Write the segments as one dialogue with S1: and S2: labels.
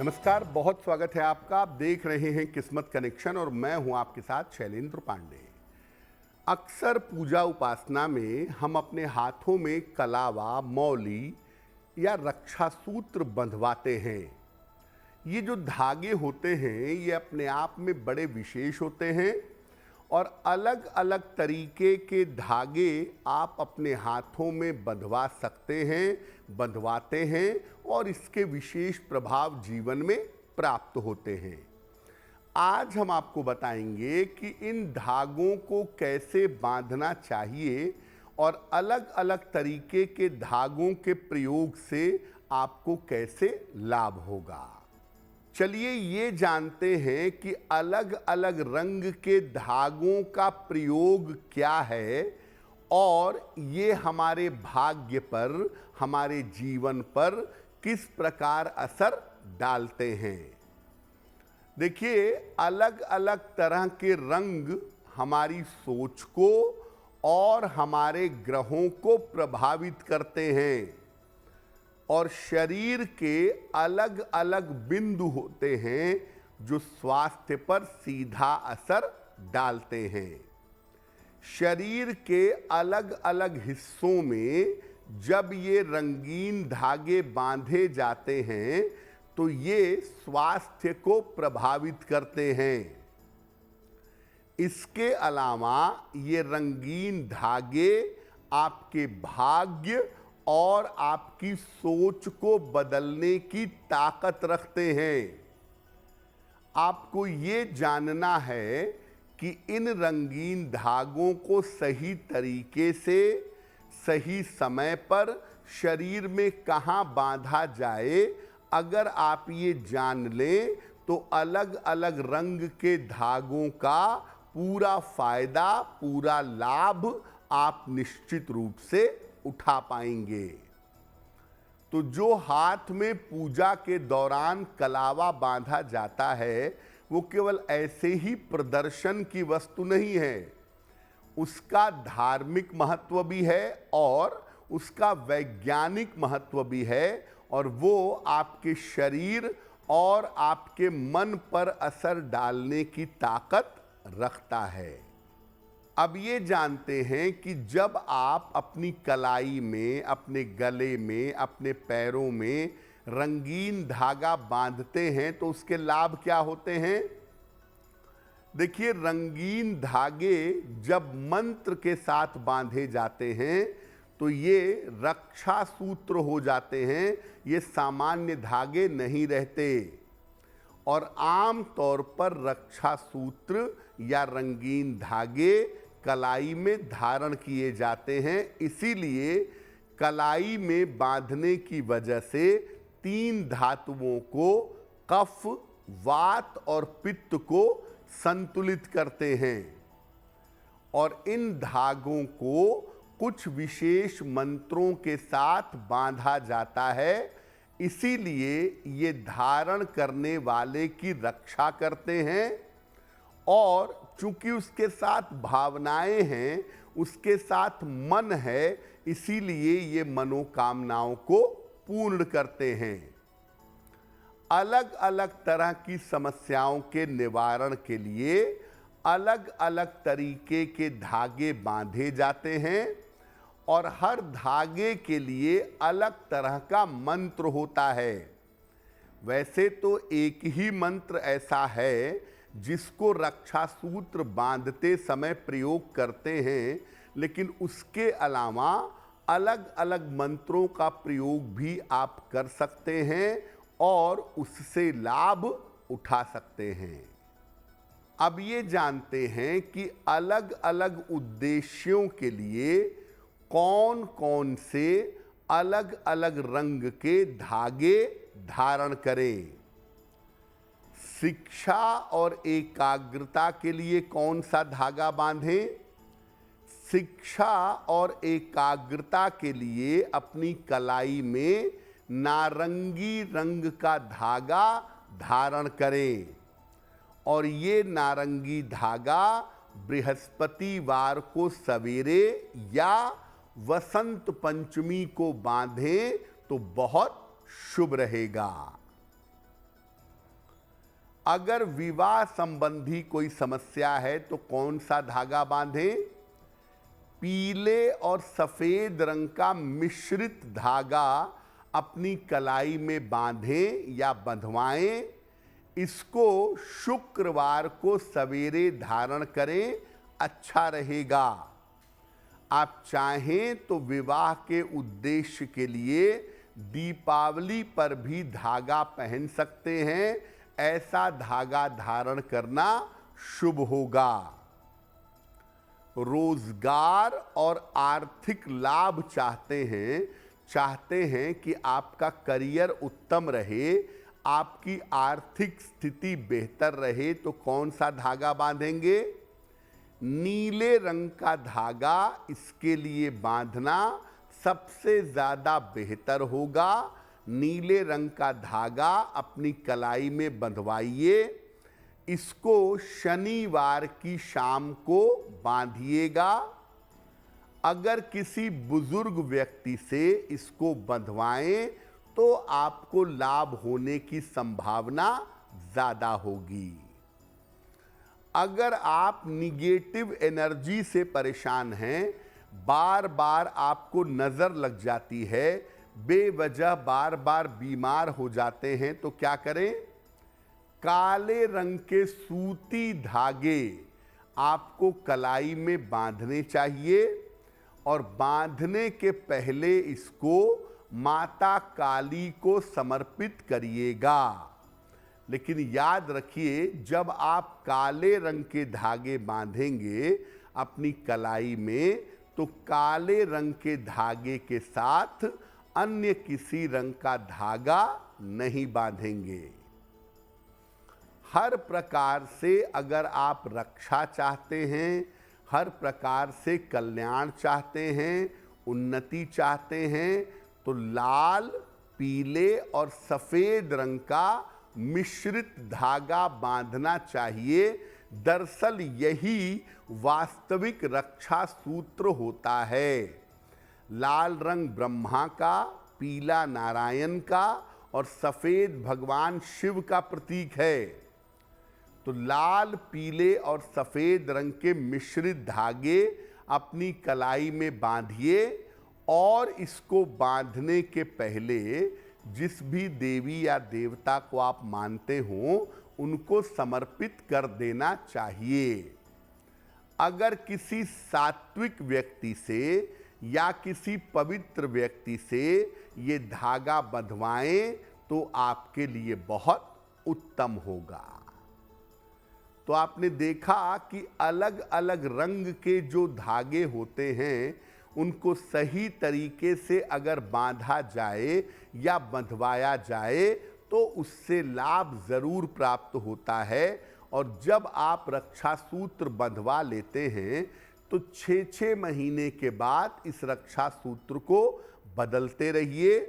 S1: नमस्कार, बहुत स्वागत है आपका। आप देख रहे हैं किस्मत कनेक्शन और मैं हूं आपके साथ शैलेंद्र पांडे। अक्सर पूजा उपासना में हम अपने हाथों में कलावा, मौली या रक्षा सूत्र बंधवाते हैं। ये जो धागे होते हैं ये अपने आप में बड़े विशेष होते हैं और अलग अलग तरीके के धागे आप अपने हाथों में बंधवा सकते हैं, बंधवाते हैं और इसके विशेष प्रभाव जीवन में प्राप्त होते हैं। आज हम आपको बताएंगे कि इन धागों को कैसे बांधना चाहिए और अलग अलग तरीके के धागों के प्रयोग से आपको कैसे लाभ होगा। चलिए ये जानते हैं कि अलग अलग रंग के धागों का प्रयोग क्या है और ये हमारे भाग्य पर, हमारे जीवन पर किस प्रकार असर डालते हैं। देखिए, अलग अलग तरह के रंग हमारी सोच को और हमारे ग्रहों को प्रभावित करते हैं और शरीर के अलग अलग बिंदु होते हैं जो स्वास्थ्य पर सीधा असर डालते हैं। शरीर के अलग अलग हिस्सों में जब ये रंगीन धागे बांधे जाते हैं तो ये स्वास्थ्य को प्रभावित करते हैं। इसके अलावा ये रंगीन धागे आपके भाग्य और आपकी सोच को बदलने की ताकत रखते हैं। आपको ये जानना है कि इन रंगीन धागों को सही तरीके से, सही समय पर शरीर में कहाँ बांधा जाए। अगर आप ये जान लें तो अलग अलग रंग के धागों का पूरा फायदा, पूरा लाभ आप निश्चित रूप से उठा पाएंगे। तो जो हाथ में पूजा के दौरान कलावा बांधा जाता है वो केवल ऐसे ही प्रदर्शन की वस्तु नहीं है, उसका धार्मिक महत्व भी है और उसका वैज्ञानिक महत्व भी है और वो आपके शरीर और आपके मन पर असर डालने की ताकत रखता है। अब ये जानते हैं कि जब आप अपनी कलाई में, अपने गले में, अपने पैरों में रंगीन धागा बांधते हैं तो उसके लाभ क्या होते हैं। देखिए, रंगीन धागे जब मंत्र के साथ बांधे जाते हैं तो ये रक्षा सूत्र हो जाते हैं, ये सामान्य धागे नहीं रहते। और आम तौर पर रक्षा सूत्र या रंगीन धागे कलाई में धारण किए जाते हैं। इसीलिए कलाई में बांधने की वजह से 3 धातुओं को, कफ, वात और पित्त को संतुलित करते हैं और इन धागों को कुछ विशेष मंत्रों के साथ बांधा जाता है। इसीलिए ये धारण करने वाले की रक्षा करते हैं और चूंकि उसके साथ भावनाएं हैं, उसके साथ मन है, इसीलिए ये मनोकामनाओं को पूर्ण करते हैं। अलग अलग तरह की समस्याओं के निवारण के लिए अलग अलग तरीके के धागे बांधे जाते हैं और हर धागे के लिए अलग तरह का मंत्र होता है। वैसे तो एक ही मंत्र ऐसा है जिसको रक्षा सूत्र बांधते समय प्रयोग करते हैं, लेकिन उसके अलावा अलग अलग मंत्रों का प्रयोग भी आप कर सकते हैं और उससे लाभ उठा सकते हैं। अब ये जानते हैं कि अलग अलग उद्देश्यों के लिए कौन कौन से अलग अलग रंग के धागे धारण करें। शिक्षा और एकाग्रता के लिए कौन सा धागा बांधें। शिक्षा और एकाग्रता के लिए अपनी कलाई में नारंगी रंग का धागा धारण करें और ये नारंगी धागा बृहस्पतिवार को सवेरे या वसंत पंचमी को बांधें तो बहुत शुभ रहेगा। अगर विवाह संबंधी कोई समस्या है तो कौन सा धागा बांधें? पीले और सफेद रंग का मिश्रित धागा अपनी कलाई में बांधें या बंधवाएं। इसको शुक्रवार को सवेरे धारण करें, अच्छा रहेगा। आप चाहें तो विवाह के उद्देश्य के लिए दीपावली पर भी धागा पहन सकते हैं। ऐसा धागा धारण करना शुभ होगा। रोजगार और आर्थिक लाभ चाहते हैं कि आपका करियर उत्तम रहे, आपकी आर्थिक स्थिति बेहतर रहे, तो कौन सा धागा बांधेंगे? नीले रंग का धागा इसके लिए बांधना सबसे ज्यादा बेहतर होगा। नीले रंग का धागा अपनी कलाई में बंधवाइए। इसको शनिवार की शाम को बांधिएगा। अगर किसी बुजुर्ग व्यक्ति से इसको बंधवाएं तो आपको लाभ होने की संभावना ज्यादा होगी। अगर आप निगेटिव एनर्जी से परेशान हैं, बार बार आपको नजर लग जाती है, बेवजह बार बार बीमार हो जाते हैं, तो क्या करें? काले रंग के सूती धागे आपको कलाई में बांधने चाहिए और बांधने के पहले इसको माता काली को समर्पित करिएगा। लेकिन याद रखिए, जब आप काले रंग के धागे बांधेंगे अपनी कलाई में, तो काले रंग के धागे के साथ अन्य किसी रंग का धागा नहीं बांधेंगे। हर प्रकार से अगर आप रक्षा चाहते हैं, हर प्रकार से कल्याण चाहते हैं, उन्नति चाहते हैं, तो लाल, पीले और सफेद रंग का मिश्रित धागा बांधना चाहिए। दरअसल यही वास्तविक रक्षा सूत्र होता है। लाल रंग ब्रह्मा का, पीला नारायण का और सफेद भगवान शिव का प्रतीक है। तो लाल, पीले और सफेद रंग के मिश्रित धागे अपनी कलाई में बांधिए और इसको बांधने के पहले जिस भी देवी या देवता को आप मानते हो उनको समर्पित कर देना चाहिए। अगर किसी सात्विक व्यक्ति से या किसी पवित्र व्यक्ति से ये धागा बंधवाएं तो आपके लिए बहुत उत्तम होगा। तो आपने देखा कि अलग अलग रंग के जो धागे होते हैं उनको सही तरीके से अगर बांधा जाए या बंधवाया जाए तो उससे लाभ जरूर प्राप्त होता है। और जब आप रक्षा सूत्र बंधवा लेते हैं तो 6-6 महीने के बाद इस रक्षा सूत्र को बदलते रहिए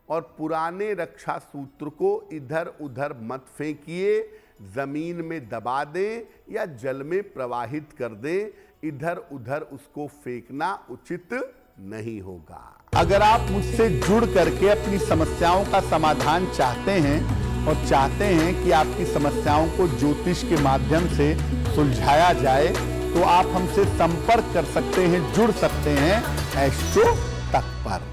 S1: और पुराने रक्षा सूत्र को इधर उधर मत फेंकिए, जमीन में दबा दें या जल में प्रवाहित कर दें। इधर उधर उसको फेंकना उचित नहीं होगा। अगर आप मुझसे जुड़ करके अपनी समस्याओं का समाधान चाहते हैं और चाहते हैं कि आपकी समस्याओं को ज्योतिष के माध्यम से सुलझाया जाए तो आप हमसे संपर्क कर सकते हैं, जुड़ सकते हैं एस्ट्रो तक पर।